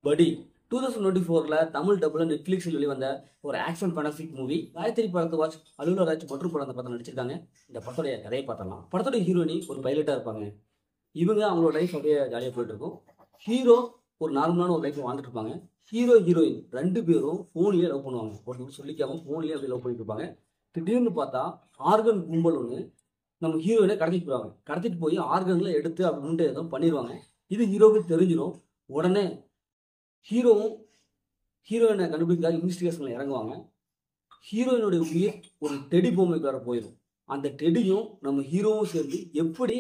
படி 2024ல தமிழ் டபுள் நெட்ஃபிளிக்ஸில் வெளிவந்த ஒரு ஆக்ஷன் ஃபேண்டசிக் மூவி காயத்ரி பரத்வாஜ், அலுவலர் ராஜ் மற்றும் படம் அந்த படத்தை நடிச்சிருக்காங்க. இந்த படத்துடைய கதையை பார்த்தலாம். படத்துடைய ஹீரோயினி ஒரு பைலட்டாக இருப்பாங்க. இவங்க அவங்களோட லைஃப் அப்படியே ஜாலியாக போயிட்டு இருக்கும். ஹீரோ ஒரு நார்மலான ஒரு லைஃப் வாழ்ந்துட்டு இருப்பாங்க. ஹீரோ ஹீரோயின் ரெண்டு பேரும் ஃபோன்லேயே லவ் பண்ணுவாங்க. ஒருத்தர் சொல்லிக்காம ஃபோன்லேயே அப்படியே லவ் பண்ணிட்டு இருப்பாங்க. திடீர்னு பார்த்தா ஆர்கன் கும்பல் ஒன்று நம்ம ஹீரோயினை கடத்திட்டு போவாங்க. கடத்திட்டு போய் ஆர்கன்ல எடுத்து அப்படின்ட்டு ஏதோ பண்ணிடுவாங்க. இது ஹீரோவுக்கு தெரிஞ்சிடும். உடனே ஹீரோவும் ஹீரோயினை கண்டுபிடிக்காத இன்வெஸ்டிகேஷனில் இறங்குவாங்க. ஹீரோயினுடைய உயிர் ஒரு டெடி பொம்மைக்கு வர போயிடும். அந்த டெடியும் நம்ம ஹீரோவும் சேர்ந்து எப்படி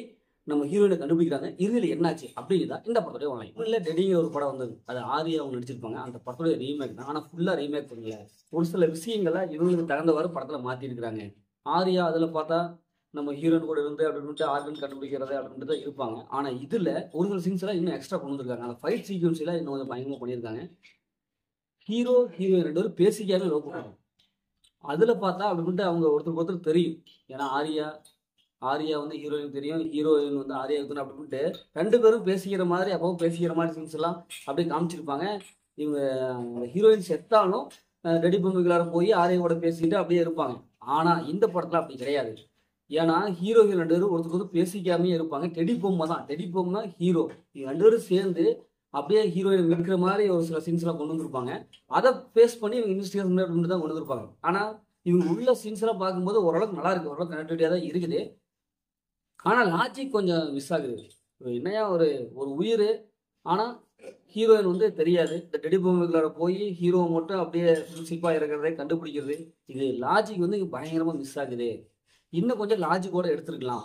நம்ம ஹீரோயினை கண்டுபிடிக்கிறாங்க, இறுதியில் என்னாச்சு அப்படிங்கிறதா இந்த படத்துடைய ஒன்லைன். இல்லை டெடிங்கிற ஒரு படம் வந்தது, அது ஆரியா அவங்க நடிச்சிருப்பாங்க. அந்த படத்துடைய ரீமேக் தான். ஆனால் ஃபுல்லாக ரீமேக் பண்ணல. ஒரு சில விஷயங்களை இவங்களுக்கு தகுந்தவாறு படத்தில் மாற்றிருக்கிறாங்க. ஆரியா அதில் பார்த்தா நம்ம ஹீரோயின் கூட இருந்து அப்படின்ட்டு ஆர்கன் கண்டுபிடிக்கிறது அப்படின்ட்டு தான் இருப்பாங்க. ஆனால் இதில் ஒரு சில சீன்ஸ் எல்லாம் இன்னும் எக்ஸ்ட்ரா கொண்டு வந்திருக்காங்க. அந்த ஃபைட் சீக்வன்ஸ் எல்லாம் இன்னும் கொஞ்சம் பயங்கரமாக பண்ணியிருக்காங்க. ஹீரோ ஹீரோயின் ரெண்டு பேரும் பேசிக்காமே லவ் பண்ணுவாங்க. அதில் பார்த்தா அப்படின்ட்டு அவங்க ஒருத்தருக்கு ஒருத்தர் தெரியும். ஏன்னா ஆரியா வந்து ஹீரோயின் தெரியும், ஹீரோயின் வந்து ஆரியாவுக்கு தெரியும். அப்படின்ட்டு ரெண்டு பேரும் பேசிக்கிற மாதிரி அப்போ பேசிக்கிற மாதிரி சீன்ஸ் எல்லாம் அப்படியே காமிச்சிருப்பாங்க. இவங்க ஹீரோயின் செத்தாலும் ரெடி பொம்மைகளார போய் ஆரியாவோட பேசிக்கிட்டு அப்படியே இருப்பாங்க. ஆனால் இந்த படத்தில் அப்படி கிடையாது. ஏன்னா ஹீரோயின் ரெண்டு பேரும் ஒருத்தருக்கு பேசிக்காமே இருப்பாங்க. டெடி பொம்மை தான், டெடி பொம்மை ஹீரோ, இவங்க ரெண்டு பேரும் சேர்ந்து அப்படியே ஹீரோயின் இருக்கிற மாதிரி ஒரு சில சீன்ஸ் எல்லாம் கொண்டு வந்திருப்பாங்க. அதை பேஸ் பண்ணி இவங்க இன்வெஸ்டிகேஷன் தான் கொண்டு வந்திருப்பாங்க. ஆனால் இவங்க உள்ள சீன்ஸ் எல்லாம் பார்க்கும்போது ஓரளவுக்கு நல்லா இருக்கு, ஓரளவுக்கு கனெக்டிவிட்டியாக தான் இருக்குது. ஆனால் லாஜிக் கொஞ்சம் மிஸ் ஆகுது. என்னையா ஒரு ஒரு உயிர், ஆனால் ஹீரோயின் வந்து தெரியாது. இந்த டெடி பொம்மைக்குள்ளார போய் ஹீரோவை மட்டும் அப்படியே சிப்பாக இருக்கிறதே கண்டுபிடிக்கிறது, இது லாஜிக் வந்து பயங்கரமாக மிஸ் ஆகுது. இன்னும் கொஞ்சம் லாஜிக்கோட எடுத்துருக்கலாம்.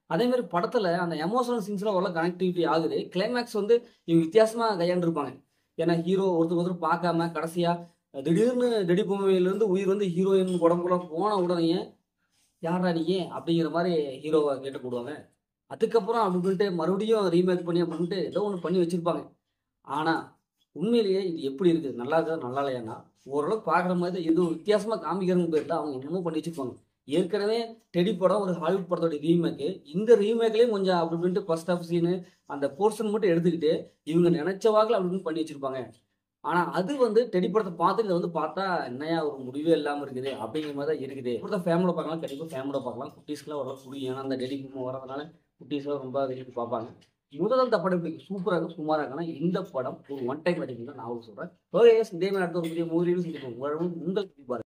அதே மாதிரி படத்தில் அந்த எமோஷனல் சீன்ஸ்லாம் ஓரளவு கனெக்டிவிட்டி ஆகுது. கிளைமேக்ஸ் வந்து இவங்க வித்தியாசமாக கையாண்டுருப்பாங்க. ஏன்னா ஹீரோ ஒருத்தர் பார்க்காம கடைசியாக திடீர்னு டெடி பொம்மையிலேருந்து உயிர் வந்து ஹீரோயின் உடம்புல போன உடனே யாரா நீ அப்படிங்கிற மாதிரி ஹீரோவை கேட்டு போடுவாங்க. அதுக்கப்புறம் அப்படின்ட்டு மறுபடியும் ரீமேக் பண்ணி அப்படின்ட்டு ஏதோ ஒன்று பண்ணி வச்சுருப்பாங்க. ஆனால் உண்மையிலேயே இது எப்படி இருக்குது, நல்லா இருக்கா நல்லா இல்லையானா ஓரளவுக்கு பார்க்குற மாதிரி இது வித்தியாசமாக காமிக்கிறவங்க பேரில் அவங்க என்னமோ பண்ணி வச்சுருப்பாங்க. ஏற்கனவே டெடி படம் ஒரு ஹாலிவுட் படத்தோட ரீமேக்கு, இந்த ரீமேக்லேயும் கொஞ்சம் அப்படி இப்படின்ட்டு ஃபர்ஸ்ட் ஆஃப் சீனு அந்த போர்ஷன் மட்டும் எடுத்துக்கிட்டு இவங்க நினைச்ச வாக்கில் அப்படின்னு பண்ணி வச்சுருப்பாங்க. ஆனால் அது வந்து டெடி படத்தை பார்த்துட்டு இதை வந்து பார்த்தா என்னையா ஒரு முடிவே இல்லாமல் இருக்குது அப்படிங்கிற மாதிரி தான் இருக்குது. கொடுத்த ஃபேமிலியில் பார்க்கலாம், கண்டிப்பாக ஃபேமிலியில் பார்க்கலாம். குட்டீஸ்க்குலாம் ஓரளவுக்கு புரியும். ஏன்னா அந்த டெடி படம் வரதுனால குட்டீஸ்லாம் ரொம்ப விரும்பி பார்ப்பாங்க. முதல் படம் இப்படி சூப்பராக இருக்கும், சுமாராக இருக்குன்னா இந்த படம் ஒரு ஒன் டைம் அடிக்கும் தான் நான் சொல்கிறேன். ஓகே, இதே மாதிரி அடுத்த ஒரு பெரிய மூவியும் செஞ்சுருக்கோம். உங்களுக்கு